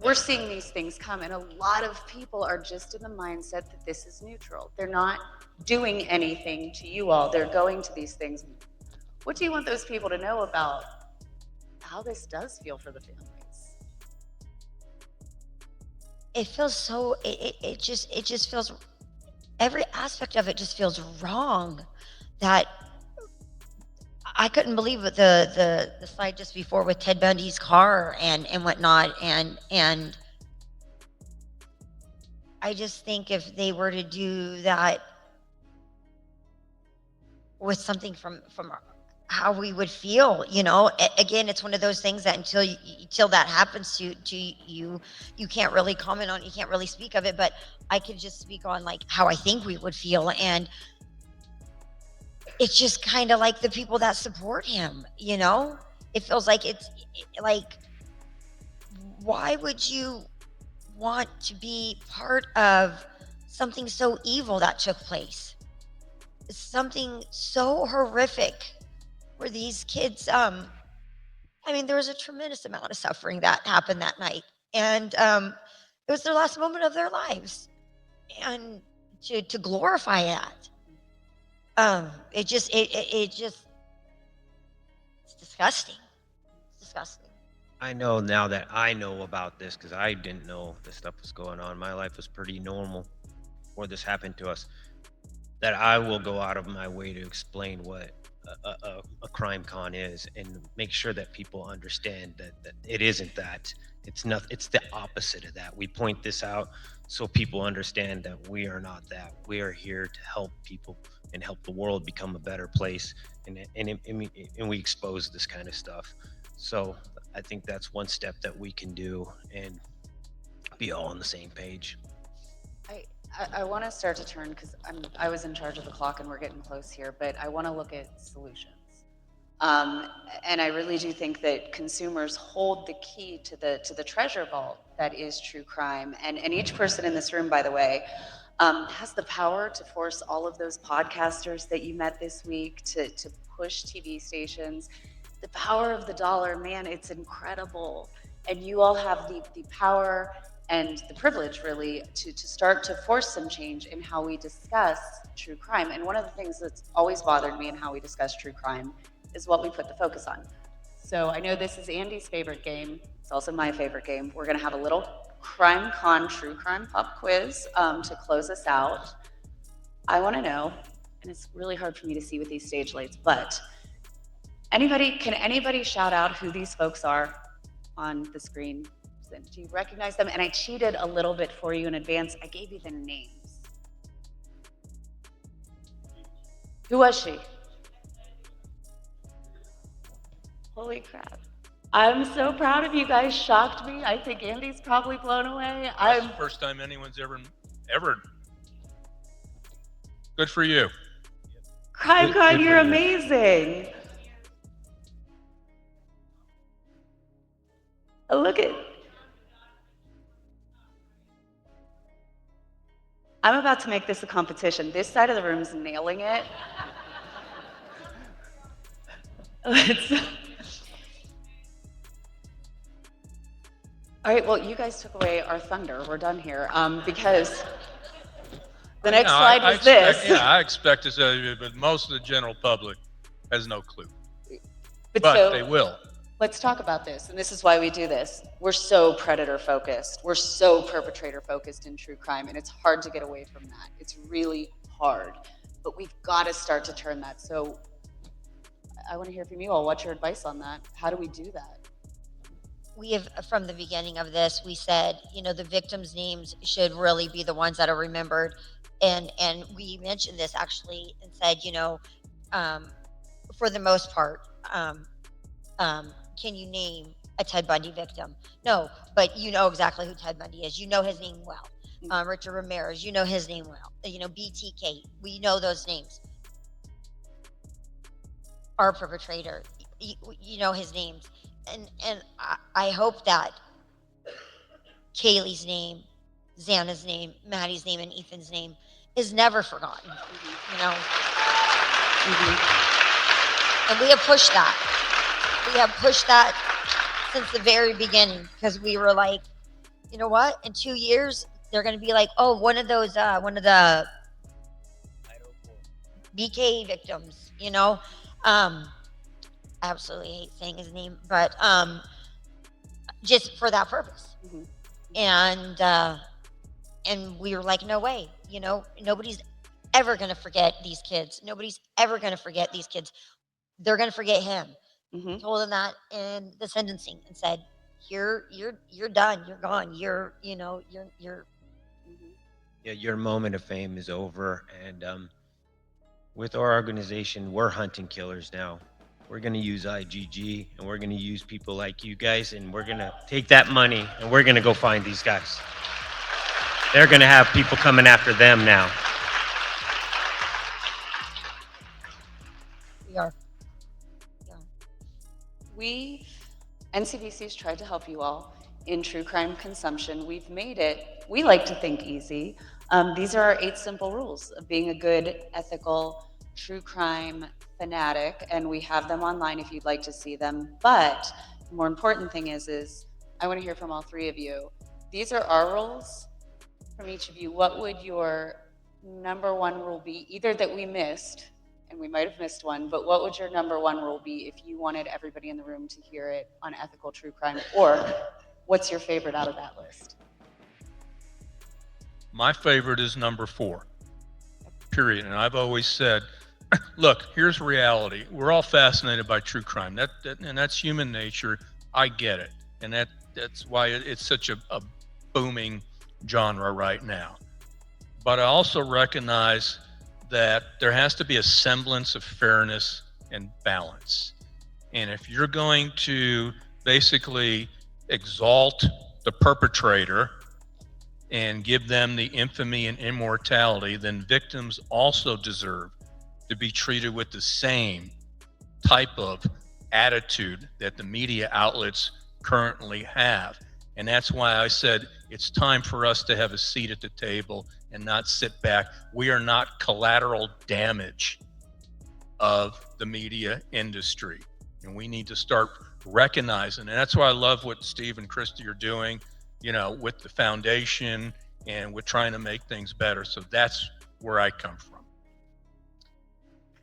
We're seeing these things come, and a lot of people are just in the mindset that this is neutral. They're not doing anything to you all. They're going to these things. What do you want those people to know about how this does feel for the families? It feels so, it just feels, every aspect of it just feels wrong. That I couldn't believe it, the slide just before with Ted Bundy's car and whatnot, and I just think if they were to do that with something from how we would feel, again, it's one of those things that until that happens to you, you can't really comment on, you can't really speak of it, but I could just speak on like how I think we would feel. And it's just kind of like the people that support him, it feels like like, why would you want to be part of something so evil that took place? Something so horrific where these kids, there was a tremendous amount of suffering that happened that night. And it was their last moment of their lives. And to glorify that, it's disgusting. It's disgusting. I know now that I know about this, because I didn't know this stuff was going on. My life was pretty normal before this happened to us. That I will go out of my way to explain what a CrimeCon is and make sure that people understand that it isn't that. It's not. It's the opposite of that. We point this out so people understand that we are not that. We are here to help people and help the world become a better place, and we expose this kind of stuff. So I think that's one step that we can do and be all on the same page. I want to start to turn, because I was in charge of the clock and we're getting close here, but I want to look at solutions. And I really do think that consumers hold the key to the treasure vault that is true crime. And each person in this room, by the way, has the power to force all of those podcasters that you met this week to push TV stations. The power of the dollar, man, it's incredible. And you all have the power and the privilege, really, to start to force some change in how we discuss true crime. And one of the things that's always bothered me in how we discuss true crime is what we put the focus on. So I know this is Andy's favorite game. It's also my favorite game. We're going to have a little CrimeCon true crime pop quiz to close us out. I want to know, and it's really hard for me to see with these stage lights, but can anybody shout out who these folks are on the screen? Do you recognize them? And I cheated a little bit for you in advance. I gave you the names. Who was she? Holy crap. I'm so proud of you guys. Shocked me. I think Andy's probably blown away. That's the first time anyone's ever. Good for you. CrimeCon, you're amazing. Look at. I'm about to make this a competition. This side of the room is nailing it. All right, well, you guys took away our thunder. We're done here because the next slide is this. I expect to say, but most of the general public has no clue. But so, they will. Let's talk about this, and this is why we do this. We're so predator-focused. We're so perpetrator-focused in true crime, and it's hard to get away from that. It's really hard, but we've got to start to turn that. So I want to hear from you all. What's your advice on that? How do we do that? We have, from the beginning of this, we said, the victims' names should really be the ones that are remembered. And we mentioned this actually and said, for the most part, can you name a Ted Bundy victim? No, but you know exactly who Ted Bundy is. You know his name well. Richard Ramirez, you know his name well. BTK, we know those names. Our perpetrator, you know his names. And I hope that Kaylee's name, Xana's name, Maddie's name, and Ethan's name is never forgotten, And we have pushed that. We have pushed that since the very beginning, because we were like, you know what? In 2 years, they're going to be like, oh, one of the BK victims, absolutely hate saying his name, but just for that purpose. Mhm. And we were like, no way, nobody's ever going to forget these kids. Nobody's ever going to forget these kids. They're going to forget him. Mhm. Told him that in the sentencing and said, you're done. You're gone. You're. Mhm. Yeah, your moment of fame is over. And with our organization, we're hunting killers now. We're going to use IGG, and we're going to use people like you guys, and we're going to take that money and we're going to go find these guys. They're going to have people coming after them now. We are. We, NCBC's tried to help you all in true crime consumption. We've made it, we like to think, easy. These are our 8 simple rules of being a good, ethical, true crime fanatic, and we have them online if you'd like to see them. But the more important thing is I want to hear from all 3 of you. These are our rules. From each of you, what would your number 1 rule be? Either that we missed, and we might have missed one, but what would your number 1 rule be if you wanted everybody in the room to hear it on ethical true crime? Or what's your favorite out of that list? My favorite is number 4, period. And I've always said, look, here's reality. We're all fascinated by true crime. And that's human nature. I get it. And that's why it's such a booming genre right now. But I also recognize that there has to be a semblance of fairness and balance. And if you're going to basically exalt the perpetrator and give them the infamy and immortality, then victims also deserve to be treated with the same type of attitude that the media outlets currently have. And that's why I said it's time for us to have a seat at the table and not sit back. We are not collateral damage of the media industry. And we need to start recognizing, and that's why I love what Steve and Kristi are doing, with the foundation and with trying to make things better. So that's where I come from.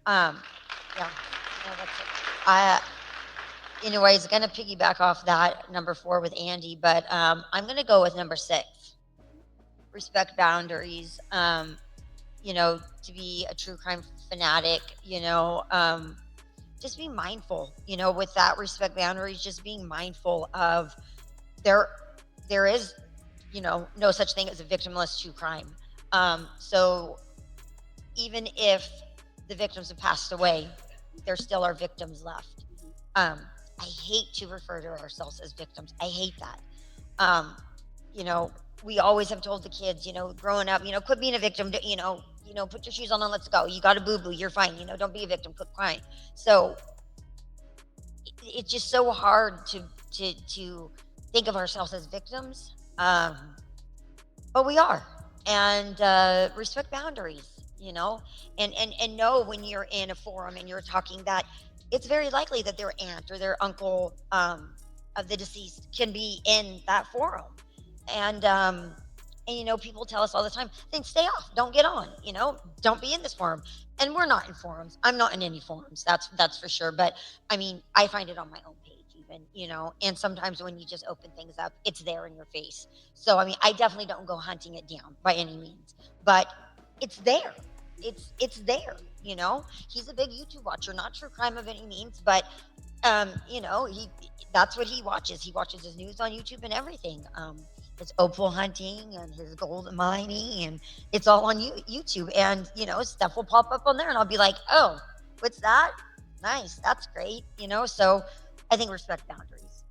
Yeah, that's it. I was going to piggyback off that number 4 with Andy, but I'm going to go with number 6. Respect boundaries. To be a true crime fanatic, just be mindful, with that respect boundaries, just being mindful of there is, no such thing as a victimless true crime. So even if the victims have passed away, there still are victims left. I hate to refer to ourselves as victims. I hate that. We always have told the kids, growing up, quit being a victim, put your shoes on and let's go. You got a boo-boo, you're fine. Don't be a victim, quit crying. So it's just so hard to think of ourselves as victims. But we are. And respect boundaries, and know when you're in a forum and you're talking that it's very likely that their aunt or their uncle of the deceased can be in that forum. And people tell us all the time, then stay off, don't get on, don't be in this forum. And we're not in forums. I'm not in any forums. That's for sure. But I mean, I find it on my own page even, and sometimes when you just open things up, it's there in your face. So, I mean, I definitely don't go hunting it down by any means, but it's there. It's there, he's a big YouTube watcher, not true crime of any means, but that's what he watches. He watches his news on YouTube and everything. His opal hunting and his gold mining, and it's all on YouTube. And stuff will pop up on there, and I'll be like, "Oh, what's that? Nice, that's great." So I think respect boundaries.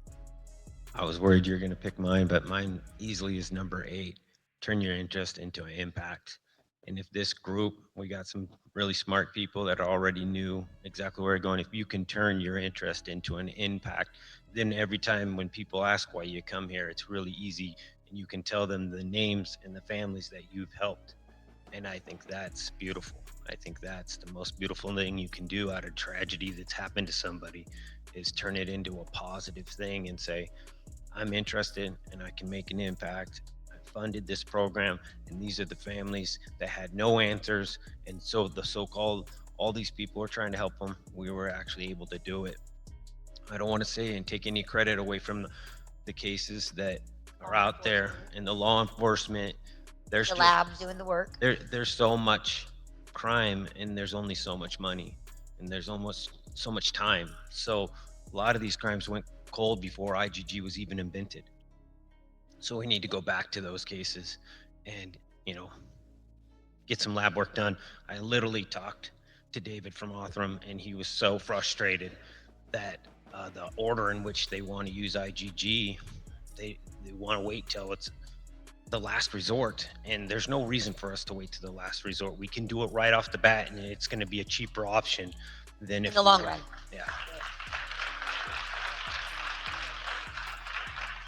I was worried you were going to pick mine, but mine easily is number 8. Turn your interest into an impact. And if this group, we got some really smart people that already knew exactly where we're going. If you can turn your interest into an impact, then every time when people ask why you come here, it's really easy. And you can tell them the names and the families that you've helped. And I think that's beautiful. I think that's the most beautiful thing you can do out of tragedy that's happened to somebody, is turn it into a positive thing and say, I'm interested and I can make an impact. I funded this program, and these are the families that had no answers. And so the so-called, all these people are trying to help them. We were actually able to do it. I don't want to say and take any credit away from the cases that are out there in the law enforcement. There's The just, lab doing the work. there's so much crime and there's only so much money and there's almost so much time. So a lot of these crimes went cold before IgG was even invented. So we need to go back to those cases and, get some lab work done. I literally talked to David from Othram, and he was so frustrated that the order in which they want to use IgG, they want to wait till it's the last resort, and there's no reason for us to wait to the last resort. We can do it right off the bat, and it's going to be a cheaper option than if In the long run. Yeah.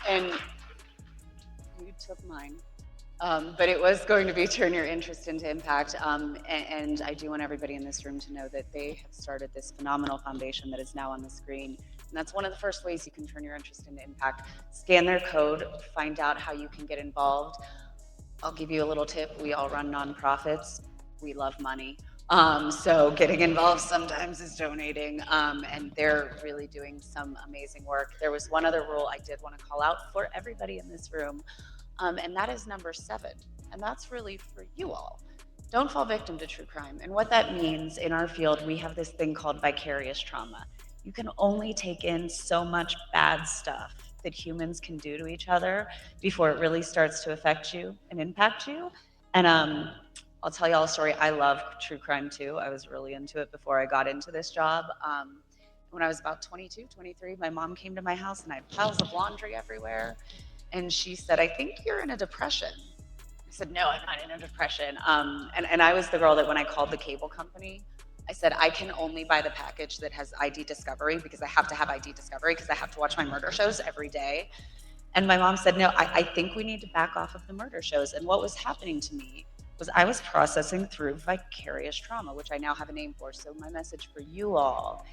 And you took mine. But it was going to be turn your interest into impact. And I do want everybody in this room to know that they have started this phenomenal foundation that is now on the screen. And that's one of the first ways you can turn your interest into impact. Scan their code, find out how you can get involved. I'll give you a little tip. We all run nonprofits. We love money. So getting involved sometimes is donating, and they're really doing some amazing work. There was one other rule I did want to call out for everybody in this room. And that is number 7. And that's really for you all. Don't fall victim to true crime. And what that means in our field, we have this thing called vicarious trauma. You can only take in so much bad stuff that humans can do to each other before it really starts to affect you and impact you. And I'll tell you all a story. I love true crime too. I was really into it before I got into this job. When I was about 22, 23, my mom came to my house and I had piles of laundry everywhere. And she said, I think you're in a depression. I said, no, I'm not in a depression. And I was the girl that when I called the cable company, I said, I can only buy the package that has ID Discovery because I have to have ID Discovery because I have to watch my murder shows every day. And my mom said, no, I think we need to back off of the murder shows. And what was happening to me was I was processing through vicarious trauma, which I now have a name for. So my message for you all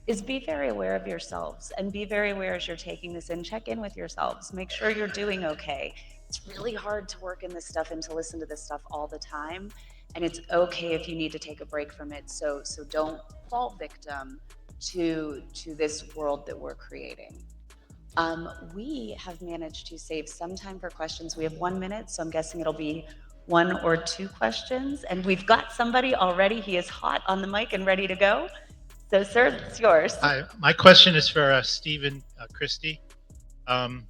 is be very aware of yourselves and be very aware as you're taking this in. Check in with yourselves. Make sure you're doing okay. It's really hard to work in this stuff and to listen to this stuff all the time. And it's okay if you need to take a break from it. So don't fall victim to this world that we're creating. We have managed to save some time for questions. We have 1 minute, so I'm guessing it'll be 1 or 2 questions. And we've got somebody already. He is hot on the mic and ready to go. So, sir, it's yours. Hi, my question is for Stephen, Kristi. I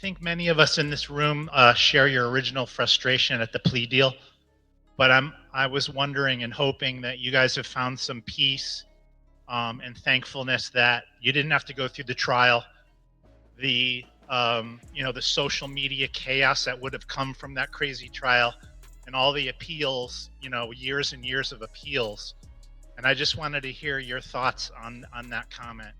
think many of us in this room share your original frustration at the plea deal, but I was wondering and hoping that you guys have found some peace and thankfulness that you didn't have to go through the trial, the social media chaos that would have come from that crazy trial, and all the appeals, years and years of appeals. And I just wanted to hear your thoughts on that comment.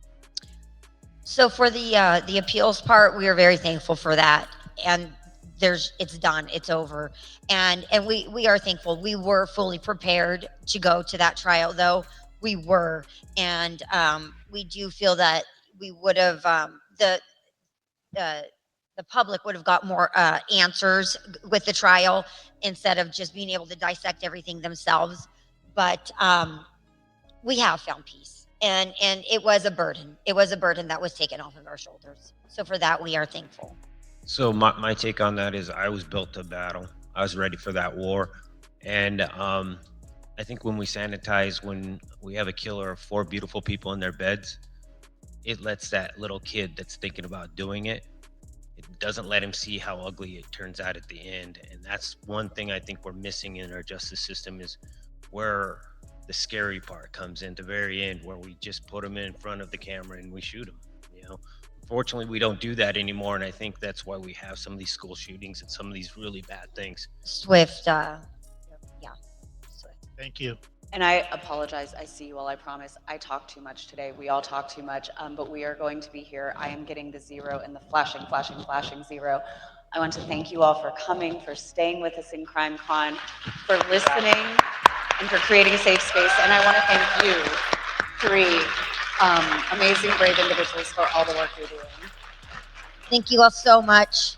So for the appeals part, we are very thankful for that. And it's done, it's over. And we are thankful. We were fully prepared to go to that trial, though. We were. And we do feel that we would have, the public would have got more answers with the trial instead of just being able to dissect everything themselves. But we have found peace, and it was a burden. It was a burden that was taken off of our shoulders. So for that, we are thankful. So my take on that is I was built to battle. I was ready for that war. And I think when we sanitize, when we have a killer of 4 beautiful people in their beds, it lets that little kid that's thinking about doing it, it doesn't let him see how ugly it turns out at the end. And that's one thing I think we're missing in our justice system, is where the scary part comes in, the very end, where we just put them in front of the camera and we shoot them. Unfortunately, we don't do that anymore, and I think that's why we have some of these school shootings and some of these really bad things. Swift. Thank you. And I apologize. I see you all. I promise. I talk too much today. We all talk too much, but we are going to be here. I am getting the 0 and the flashing 0. I want to thank you all for coming, for staying with us in CrimeCon, for listening, and for creating a safe space. And I want to thank you 3 amazing, brave individuals for all the work you're doing. Thank you all so much.